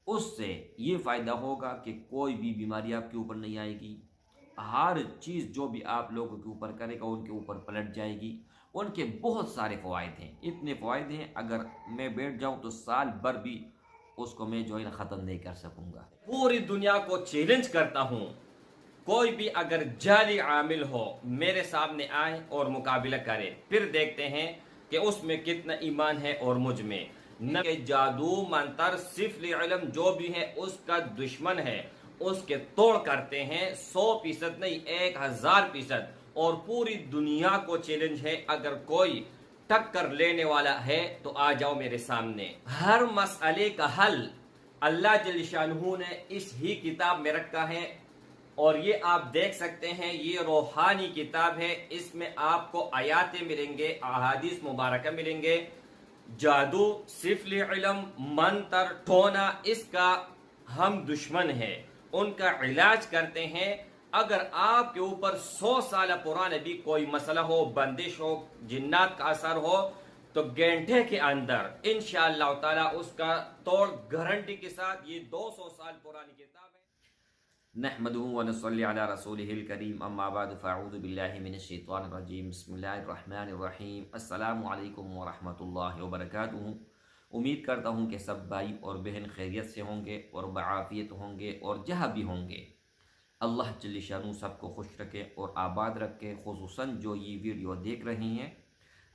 اس سے یہ فائدہ ہوگا کہ کوئی بھی بیماری آپ کے اوپر نہیں آئے گی، ہر چیز جو بھی آپ لوگوں کے اوپر کرے گا ان کے اوپر پلٹ جائے گی۔ ان کے بہت سارے فوائد ہیں، اتنے فوائد ہیں اگر میں بیٹھ جاؤں تو سال بھر بھی اس کو میں جو ہے نا ختم نہیں کر سکوں گا۔ پوری دنیا کو چیلنج کرتا ہوں، کوئی بھی اگر جعلی عامل ہو میرے سامنے آئے اور مقابلہ کرے، پھر دیکھتے ہیں کہ اس میں کتنا ایمان ہے اور مجھ میں نہ کہ جادو منتر صفر علم جو بھی ہے اس کا دشمن ہے، اس کے توڑ کرتے ہیں 100% نہیں 1000%۔ اور پوری دنیا کو چیلنج ہے، اگر کوئی ٹکر لینے والا ہے تو آ جاؤ میرے سامنے۔ ہر مسئلے کا حل اللہ جل شانہ نے اس ہی کتاب میں رکھا ہے، اور یہ آپ دیکھ سکتے ہیں یہ روحانی کتاب ہے، اس میں آپ کو آیاتیں ملیں گے، احادیث مبارکہ ملیں گے۔ جادو صفر علم منتر ٹونا اس کا ہم دشمن ہے، ان کا علاج کرتے ہیں۔ اگر آپ کے اوپر 100 سال پرانا بھی کوئی مسئلہ ہو، بندش ہو، جنات کا اثر ہو، تو گھنٹے کے اندر انشاءاللہ تعالی اس کا توڑ گارنٹی کے ساتھ۔ یہ 200 سال پرانی کتاب ہے۔ نحمده ونصلي على رسوله الكريم اما بعد فاعوذ بالله من الشیطان الرجیم بسم اللہ الرحمن الرحیم السلام علیکم ورحمۃ اللہ وبرکاتہ۔ امید کرتا ہوں کہ سب بھائی اور بہن خیریت سے ہوں گے اور بعافیت ہوں گے، اور جہاں بھی ہوں گے اللہ جل شانہ سب کو خوش رکھے اور آباد رکھے۔ خصوصاً جو یہ ویڈیو دیکھ رہی ہیں،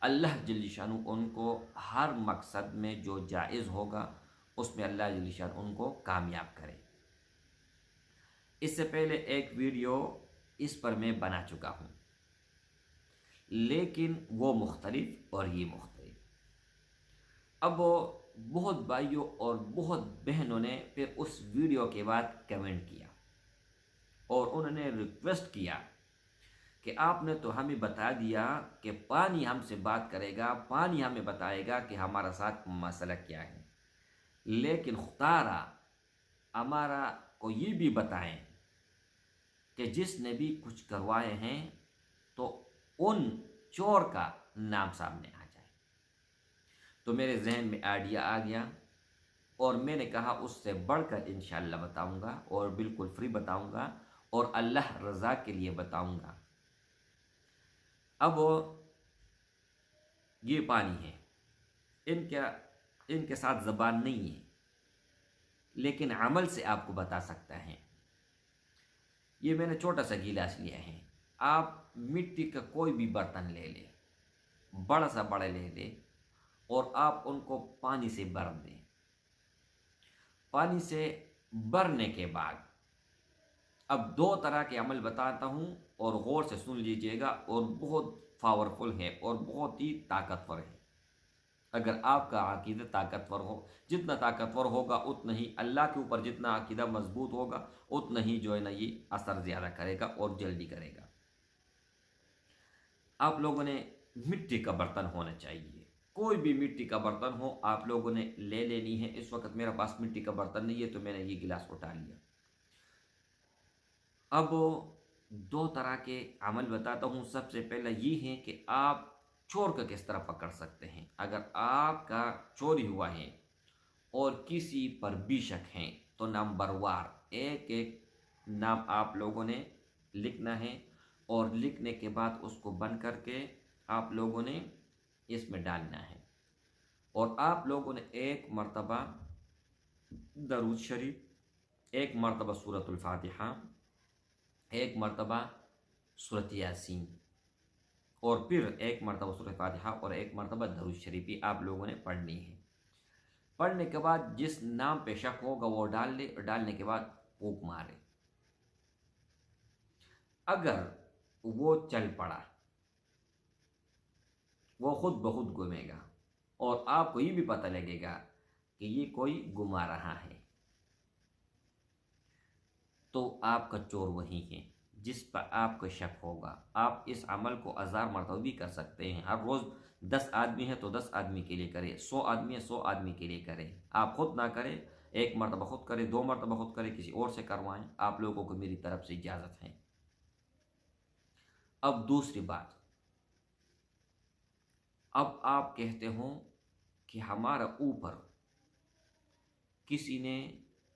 اللہ جل شانہ ان کو ہر مقصد میں جو جائز ہوگا اس میں اللہ جل شانہ ان کو کامیاب کرے۔ اس سے پہلے ایک ویڈیو اس پر میں بنا چکا ہوں، لیکن وہ مختلف اور یہ مختلف۔ اب بہت بھائیوں اور بہت بہنوں نے پھر اس ویڈیو کے بعد کمنٹ کیا اور انہوں نے ریکویسٹ کیا کہ آپ نے تو ہمیں بتا دیا کہ پانی ہم سے بات کرے گا، پانی ہمیں بتائے گا کہ ہمارا ساتھ مسئلہ کیا ہے، لیکن خطارہ ہمارا کو یہ بھی بتائیں کہ جس نے بھی کچھ کروائے ہیں تو ان چور کا نام سامنے آ جائے۔ تو میرے ذہن میں آئیڈیا آ گیا اور میں نے کہا اس سے بڑھ کر انشاءاللہ بتاؤں گا، اور بالکل فری بتاؤں گا اور اللہ رضا کے لیے بتاؤں گا۔ اب یہ پانی ہے، ان کے ساتھ زبان نہیں ہے، لیکن عمل سے آپ کو بتا سکتا ہے۔ یہ میں نے چھوٹا سا گلاس لیا ہے، آپ مٹی کا کوئی بھی برتن لے لیں، بڑا سا بڑا لے لیں، اور آپ ان کو پانی سے بھر دیں۔ پانی سے بھرنے کے بعد اب 2 طرح کے عمل بتاتا ہوں اور غور سے سن لیجئے گا، اور بہت پاورفل ہے اور بہت ہی طاقتور ہے۔ اگر آپ کا عقیدہ طاقتور ہو، جتنا طاقتور ہوگا اتنا ہی اللہ کے اوپر، جتنا عقیدہ مضبوط ہوگا اتنا ہی جو ہے نا یہ اثر زیادہ کرے گا اور جلدی کرے گا۔ آپ لوگوں نے مٹی کا برتن ہونا چاہیے، کوئی بھی مٹی کا برتن ہو آپ لوگوں نے لے لینی ہے۔ اس وقت میرے پاس مٹی کا برتن نہیں ہے تو میں نے یہ گلاس اٹھا لیا۔ اب 2 طرح کے عمل بتاتا ہوں۔ سب سے پہلا یہ ہے کہ آپ چور کا کس طرح پکڑ سکتے ہیں۔ اگر آپ کا چوری ہوا ہے اور کسی پر بھی شک ہے تو نمبر وار ایک ایک نام آپ لوگوں نے لکھنا ہے، اور لکھنے کے بعد اس کو بند کر کے آپ لوگوں نے اس میں ڈالنا ہے، اور آپ لوگوں نے 1 مرتبہ درود شریف، 1 مرتبہ سورۃ الفاتحہ، 1 مرتبہ سورۃ یاسین، اور پھر 1 مرتبہ سورۃ فاتحہ اور 1 مرتبہ درود شریفی آپ لوگوں نے پڑھنی ہے۔ پڑھنے کے بعد جس نام پہ شک ہوگا وہ ڈال لے، اور ڈالنے کے بعد پھونک مارے۔ اگر وہ چل پڑا وہ خود بخود گھومے گا، اور آپ کو یہ بھی پتہ لگے گا کہ یہ کوئی گھما رہا ہے، تو آپ کا چور وہی ہے جس پر آپ کو شک ہوگا۔ آپ اس عمل کو 1000 مرتبہ بھی کر سکتے ہیں۔ ہر روز 10 آدمی ہے تو 10 آدمی کے لیے کرے، 100 آدمی ہے 100 آدمی کے لیے کرے۔ آپ خود نہ کریں، 1 مرتبہ خود کرے، 2 مرتبہ خود کرے، کسی اور سے کروائیں، آپ لوگوں کو میری طرف سے اجازت ہے۔ اب دوسری بات، اب آپ کہتے ہو کہ ہمارا اوپر کسی نے